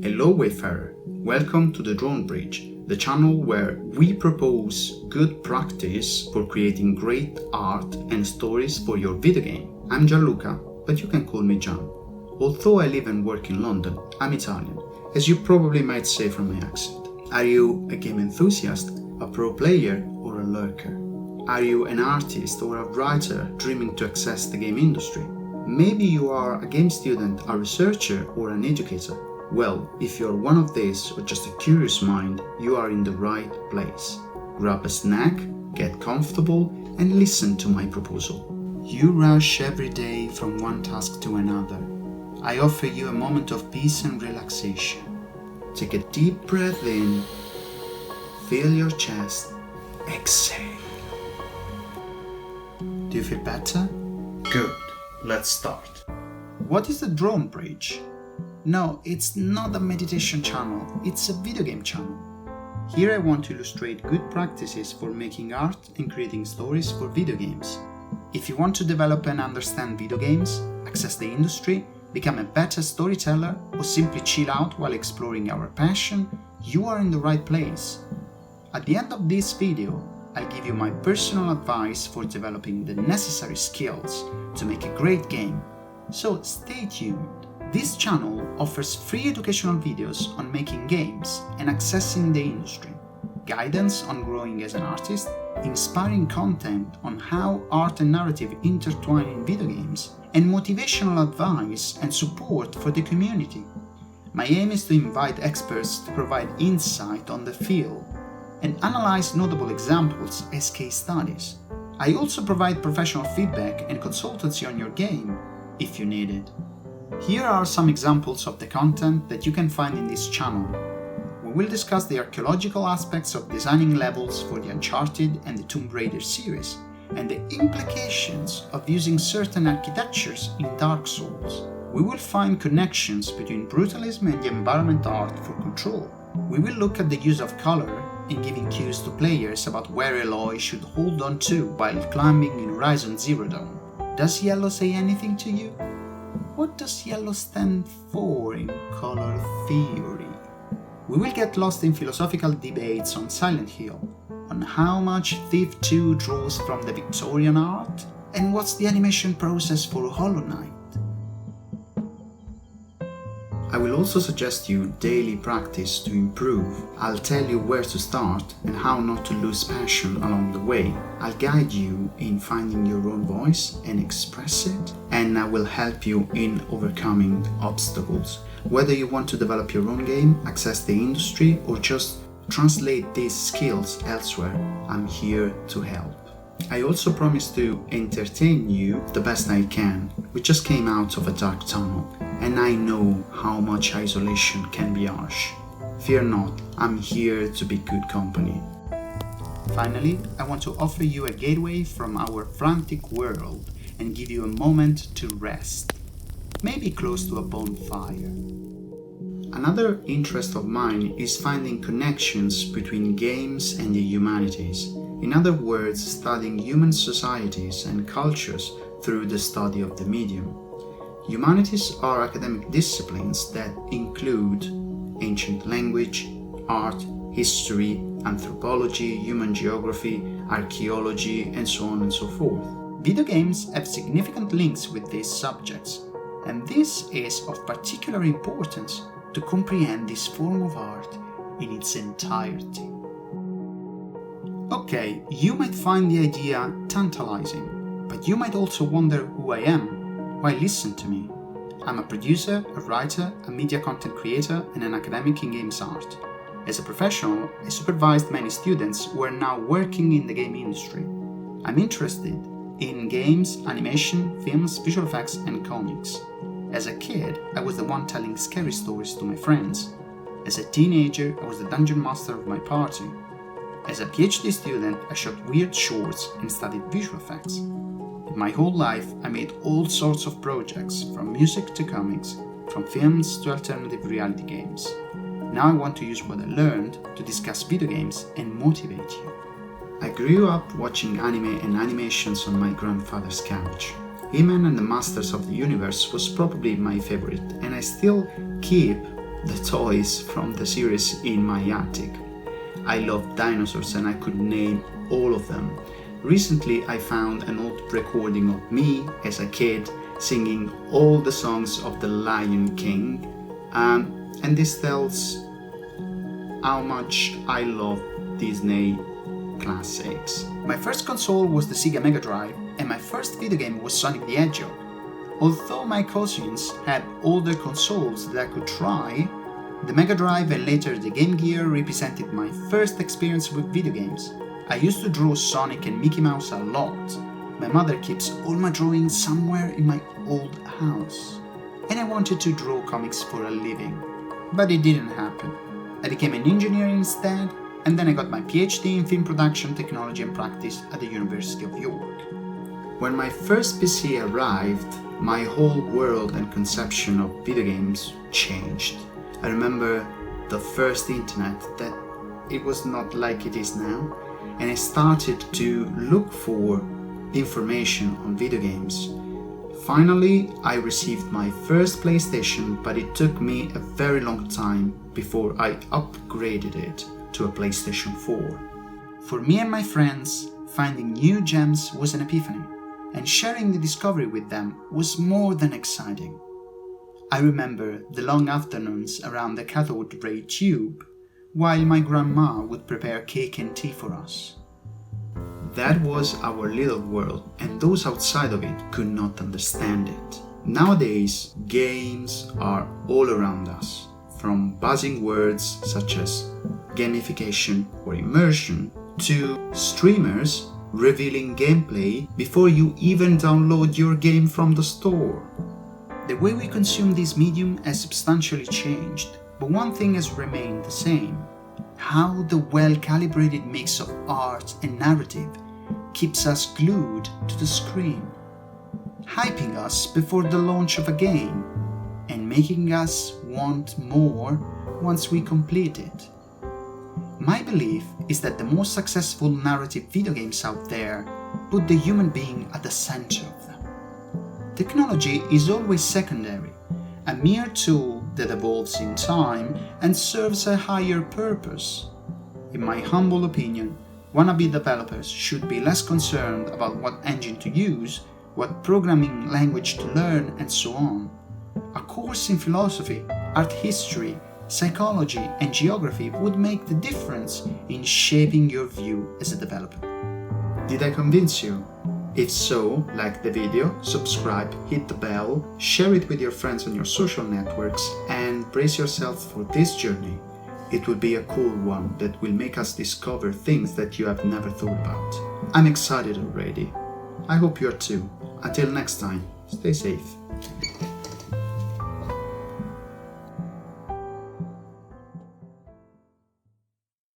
Hello Wayfarer, welcome to the Drawnbridge, the channel where we propose good practice for creating great art and stories for your video game. I'm Gianluca, but you can call me Gian. Although I live and work in London, I'm Italian, as you probably might say from my accent. Are you a game enthusiast, a pro player, or a lurker? Are you an artist or a writer dreaming to access the game industry? Maybe you are a game student, a researcher, or an educator. Well, if you're one of these or just a curious mind, you are in the right place. Grab a snack, get comfortable, and listen to my proposal. You rush every day from one task to another. I offer you a moment of peace and relaxation. Take a deep breath in, fill your chest, exhale. Do you feel better? Good, let's start. What is the Drawnbridge? No, it's not a meditation channel, it's a video game channel. Here I want to illustrate good practices for making art and creating stories for video games. If you want to develop and understand video games, access the industry, become a better storyteller, or simply chill out while exploring our passion, you are in the right place. At the end of this video, I'll give you my personal advice for developing the necessary skills to make a great game. So stay tuned. This channel offers free educational videos on making games and accessing the industry, guidance on growing as an artist, inspiring content on how art and narrative intertwine in video games, and motivational advice and support for the community. My aim is to invite experts to provide insight on the field and analyze notable examples as case studies. I also provide professional feedback and consultancy on your game if you need it. Here are some examples of the content that you can find in this channel. We will discuss the archaeological aspects of designing levels for the Uncharted and the Tomb Raider series, and the implications of using certain architectures in Dark Souls. We will find connections between brutalism and the environment art for Control. We will look at the use of color in giving cues to players about where Aloy should hold on to while climbing in Horizon Zero Dawn. Does yellow say anything to you? What does yellow stand for in color theory? We will get lost in philosophical debates on Silent Hill, on how much Thief 2 draws from the Victorian art, and what's the animation process for Hollow Knight. I will also suggest you daily practice to improve. I'll tell you where to start and how not to lose passion along the way. I'll guide you in finding your own voice and express it, and I will help you in overcoming obstacles. Whether you want to develop your own game, access the industry, or just translate these skills elsewhere, I'm here to help. I also promise to entertain you the best I can. We just came out of a dark tunnel, and I know how much isolation can be harsh. Fear not, I'm here to be good company. Finally, I want to offer you a gateway from our frantic world and give you a moment to rest, maybe close to a bonfire. Another interest of mine is finding connections between games and the humanities. In other words, studying human societies and cultures through the study of the medium. Humanities are academic disciplines that include ancient language, art, history, anthropology, human geography, archaeology, and so on and so forth. Video games have significant links with these subjects, and this is of particular importance to comprehend this form of art in its entirety. Okay, you might find the idea tantalizing, but you might also wonder who I am. Why listen to me? I'm a producer, a writer, a media content creator, and an academic in games art. As a professional, I supervised many students who are now working in the game industry. I'm interested in games, animation, films, visual effects, and comics. As a kid, I was the one telling scary stories to my friends. As a teenager, I was the dungeon master of my party. As a PhD student, I shot weird shorts and studied visual effects. In my whole life, I made all sorts of projects, from music to comics, from films to alternative reality games. Now I want to use what I learned to discuss video games and motivate you. I grew up watching anime and animations on my grandfather's couch. He-Man and the Masters of the Universe was probably my favorite, and I still keep the toys from the series in my attic. I love dinosaurs and I could name all of them. Recently I found an old recording of me as a kid singing all the songs of the Lion King, and this tells how much I love Disney classics. My first console was the Sega Mega Drive, and my first video game was Sonic the Hedgehog. Although my cousins had older consoles that I could try, the Mega Drive and later the Game Gear represented my first experience with video games. I used to draw Sonic and Mickey Mouse a lot. My mother keeps all my drawings somewhere in my old house. And I wanted to draw comics for a living, but it didn't happen. I became an engineer instead, and then I got my PhD in film production technology and practice at the University of York. When my first PC arrived, my whole world and conception of video games changed. I remember the first internet, that it was not like it is now, and I started to look for information on video games. Finally, I received my first PlayStation, but it took me a very long time before I upgraded it to a PlayStation 4. For me and my friends, finding new gems was an epiphany, and sharing the discovery with them was more than exciting. I remember the long afternoons around the cathode ray tube, while my grandma would prepare cake and tea for us. That was our little world, and those outside of it could not understand it. Nowadays, games are all around us, from buzzing words such as gamification or immersion, to streamers revealing gameplay before you even download your game from the store. The way we consume this medium has substantially changed, but one thing has remained the same: how the well-calibrated mix of art and narrative keeps us glued to the screen, hyping us before the launch of a game and making us want more once we complete it. My belief is that the most successful narrative video games out there put the human being at the center of them. Technology is always secondary, a mere tool that evolves in time and serves a higher purpose. In my humble opinion, wannabe developers should be less concerned about what engine to use, what programming language to learn, and so on. A course in philosophy, art history, psychology, and geography would make the difference in shaping your view as a developer. Did I convince you? If so, like the video, subscribe, hit the bell, share it with your friends on your social networks, and brace yourself for this journey. It will be a cool one that will make us discover things that you have never thought about. I'm excited already. I hope you are too. Until next time, stay safe.